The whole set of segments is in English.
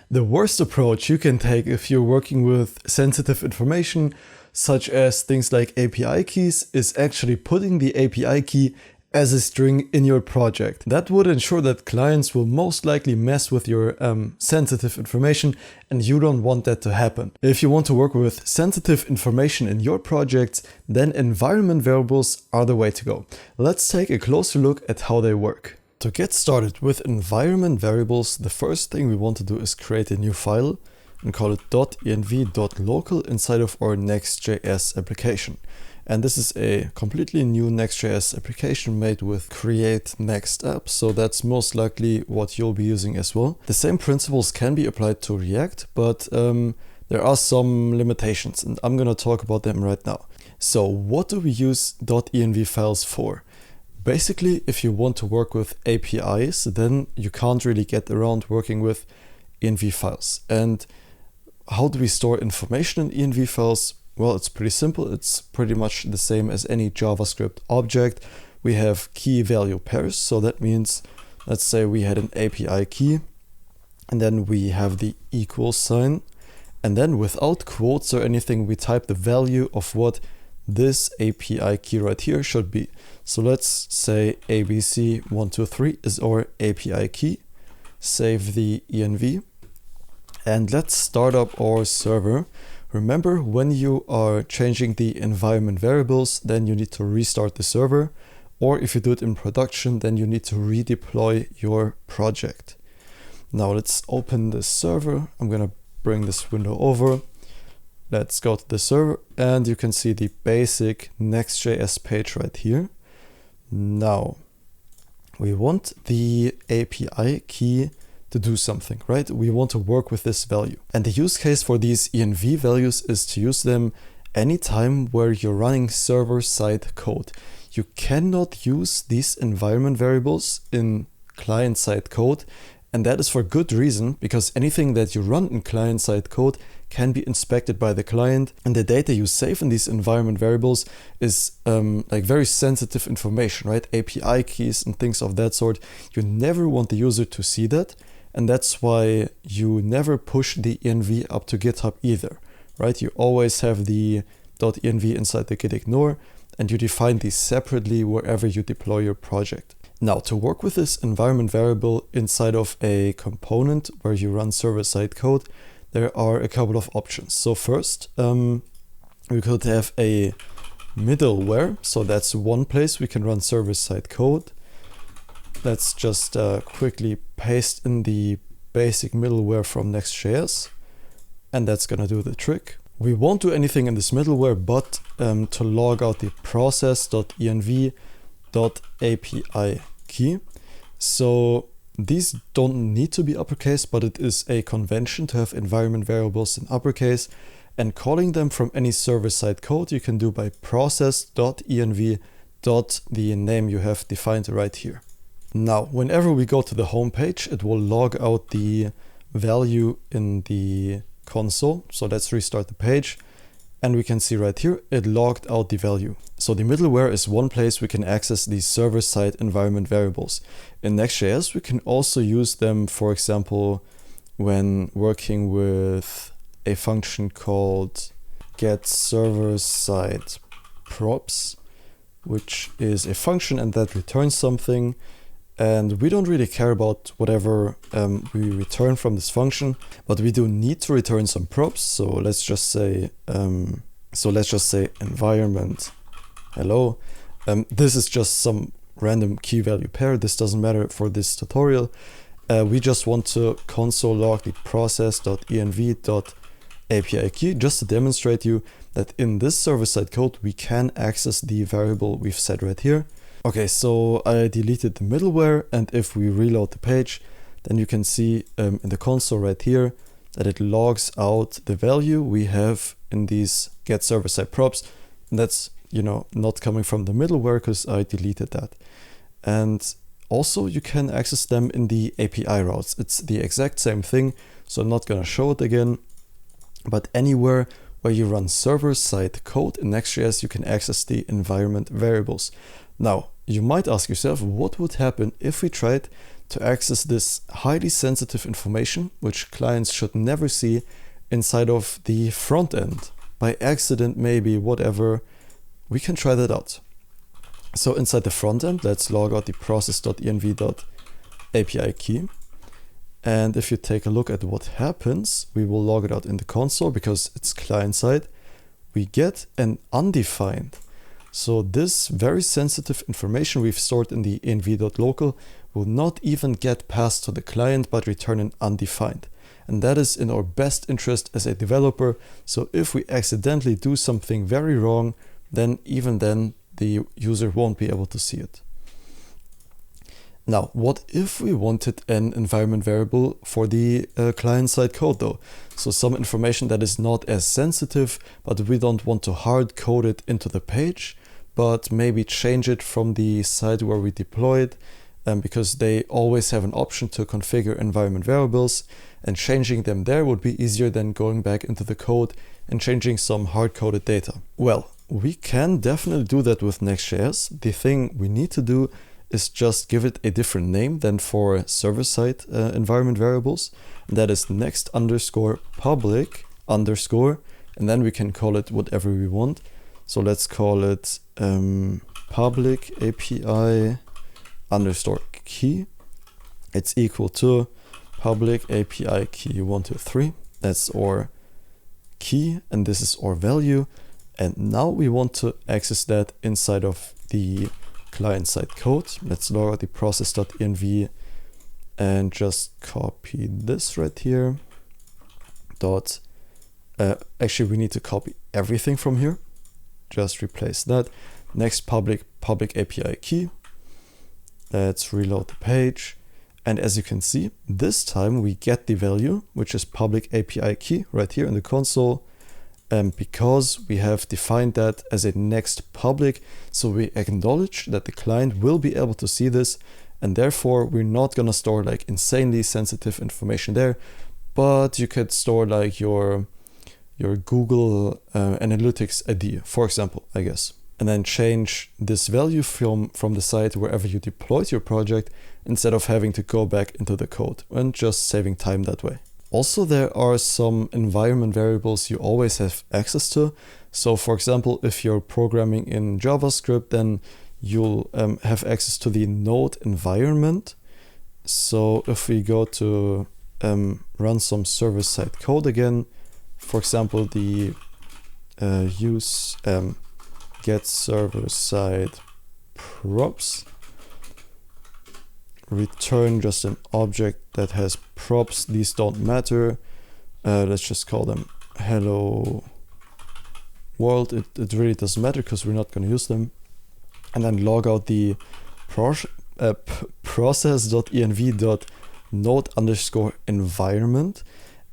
The worst approach you can take if you're working with sensitive information, such as things like API keys, is actually putting the API key as a string in your project. That would ensure that clients will most likely mess with your sensitive information, and you don't want that to happen. If you want to work with sensitive information in your projects, then environment variables are the way to go. Let's take a closer look at how they work. To get started with environment variables, the first thing we want to do is create a new file and call it .env.local inside of our NextJS application. And this is a completely new NextJS application made with create next app, so that's most likely what you'll be using as well. The same principles can be applied to React, but there are some limitations, and I'm gonna talk about them right now. So what do we use .env files for? Basically, if you want to work with APIs, then you can't really get around working with env files. And how do we store information in env files? Well, it's pretty simple. It's pretty much the same as any JavaScript object. We have key value pairs. So that means, let's say we had an API key, and then we have the equal sign. And then without quotes or anything, we type the value of what this API key right here should be. So let's say ABC123 is our API key. Save the env. And let's start up our server. Remember, when you are changing the environment variables, then you need to restart the server. Or if you do it in production, then you need to redeploy your project. Now let's open the server. I'm gonna bring this window over. Let's go to the server, and you can see the basic Next.js page right here. Now, we want the API key to do something, right? We want to work with this value. And the use case for these env values is to use them anytime where you're running server-side code. You cannot use these environment variables in client-side code, and that is for good reason, because anything that you run in client-side code can be inspected by the client, and the data you save in these environment variables is like very sensitive information, right? API keys and things of that sort. You never want the user to see that, and that's why you never push the env up to GitHub either, right? You always have the .env inside the git ignore, and you define these separately wherever you deploy your project. Now, to work with this environment variable inside of a component where you run server-side code, there are a couple of options. So first, we could have a middleware. So that's one place we can run server-side code. Let's just quickly paste in the basic middleware from Next.js, and that's gonna do the trick. We won't do anything in this middleware, but to log out the process.env.api key. So these don't need to be uppercase, but it is a convention to have environment variables in uppercase, and calling them from any server-side code you can do by process.env. The name you have defined right here. Now, whenever we go to the home page, it will log out the value in the console. So let's restart the page, and we can see right here, it logged out the value. So the middleware is one place we can access these server-side environment variables. In Next.js, we can also use them, for example, when working with a function called getServerSideProps, which is a function and that returns something. And we don't really care about whatever we return from this function, but we do need to return some props. So let's just say environment hello. This is just some random key value pair. This doesn't matter for this tutorial. We just want to console log the process.env.api key just to demonstrate you that in this server-side code we can access the variable we've set right here. Okay, so I deleted the middleware, and if we reload the page, then you can see in the console right here that it logs out the value we have in these get server side props. And that's, not coming from the middleware because I deleted that. And also you can access them in the API routes. It's the exact same thing, so I'm not gonna show it again, but anywhere where you run server-side code in Next.js, you can access the environment variables. Now, you might ask yourself, what would happen if we tried to access this highly sensitive information, which clients should never see, inside of the front end. By accident, maybe, whatever, we can try that out. So inside the front end, let's log out the process.env.api key. And if you take a look at what happens, we will log it out in the console because it's client-side. We get an undefined. So this very sensitive information we've stored in the env.local will not even get passed to the client, but return an undefined. And that is in our best interest as a developer. So if we accidentally do something very wrong, then even then the user won't be able to see it. Now, what if we wanted an environment variable for the client-side code though? So some information that is not as sensitive, but we don't want to hard code it into the page, but maybe change it from the site where we deploy it, because they always have an option to configure environment variables, and changing them there would be easier than going back into the code and changing some hard-coded data. Well, we can definitely do that with Next.js. The thing we need to do is just give it a different name than for server-side environment variables. And that is next_public_, and then we can call it whatever we want. So let's call it public API underscore key. It's equal to public API key 123. That's our key, and this is our value. And now we want to access that inside of the client-side code. Let's log out the process.env and just copy this right here. Actually, we need to copy everything from here. Just replace that. Next public API key. Let's reload the page. And as you can see, this time we get the value, which is public API key right here in the console. Because we have defined that as a next public, so we acknowledge that the client will be able to see this, and therefore we're not gonna store like insanely sensitive information there, but you could store like your Google Analytics ID, for example, I guess, and then change this value from the site wherever you deployed your project, instead of having to go back into the code, and just saving time that way. Also, there are some environment variables you always have access to. So for example, if you're programming in JavaScript, then you'll have access to the node environment. So if we go to run some server-side code again, for example, the use get server-side props, return just an object that has props. These don't matter. Let's just call them hello world. It really doesn't matter because we're not going to use them. And then log out the process.env.node_environment.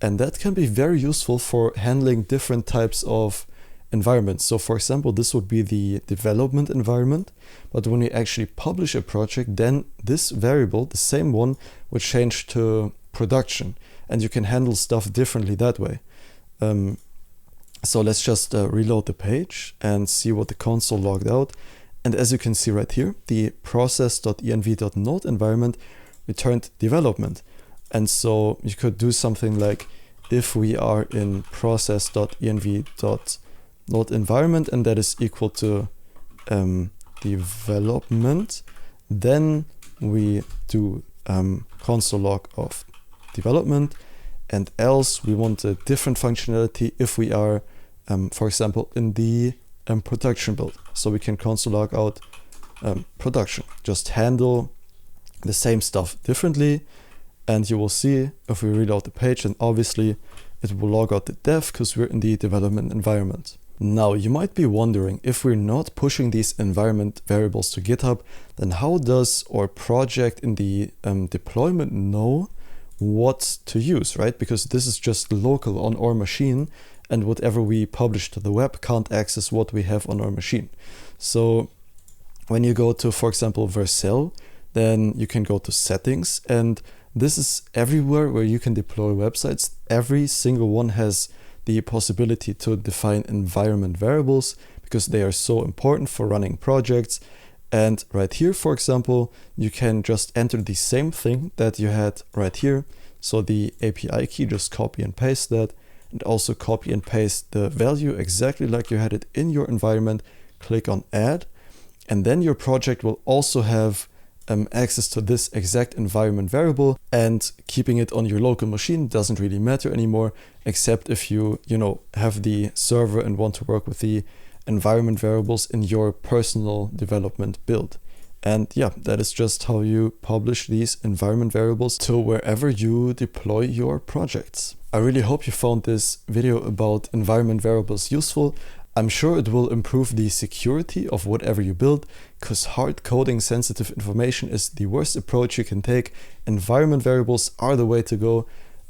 And that can be very useful for handling different types of environments. So for example, this would be the development environment, but when you actually publish a project, then this variable, the same one, would change to production, and you can handle stuff differently that way. So let's just reload the page and see what the console logged out. And as you can see right here, the process.env.node environment returned development. And so you could do something like, if we are in process.env.node environment, and that is equal to development, then we do console log of development, and else we want a different functionality if we are, for example, in the production build. So we can console log out production, just handle the same stuff differently. And you will see if we reload the page, and obviously it will log out the dev because we're in the development environment. Now you might be wondering, if we're not pushing these environment variables to GitHub, then how does our project in the deployment know what to use, right? Because this is just local on our machine, and whatever we publish to the web can't access what we have on our machine. So when you go to, for example, Vercel, then you can go to settings, and this is everywhere where you can deploy websites. Every single one has the possibility to define environment variables because they are so important for running projects. And right here, for example, you can just enter the same thing that you had right here. So the API key, just copy and paste that, and also copy and paste the value exactly like you had it in your environment. Click on add, and then your project will also have access to this exact environment variable, and keeping it on your local machine doesn't really matter anymore, except if you have the server and want to work with the environment variables in your personal development build. And yeah, that is just how you publish these environment variables to wherever you deploy your projects. I really hope you found this video about environment variables useful. I'm sure it will improve the security of whatever you build, because hard coding sensitive information is the worst approach you can take. Environment variables are the way to go.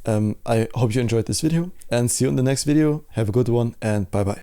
I hope you enjoyed this video, and see you in the next video. Have a good one, and bye bye.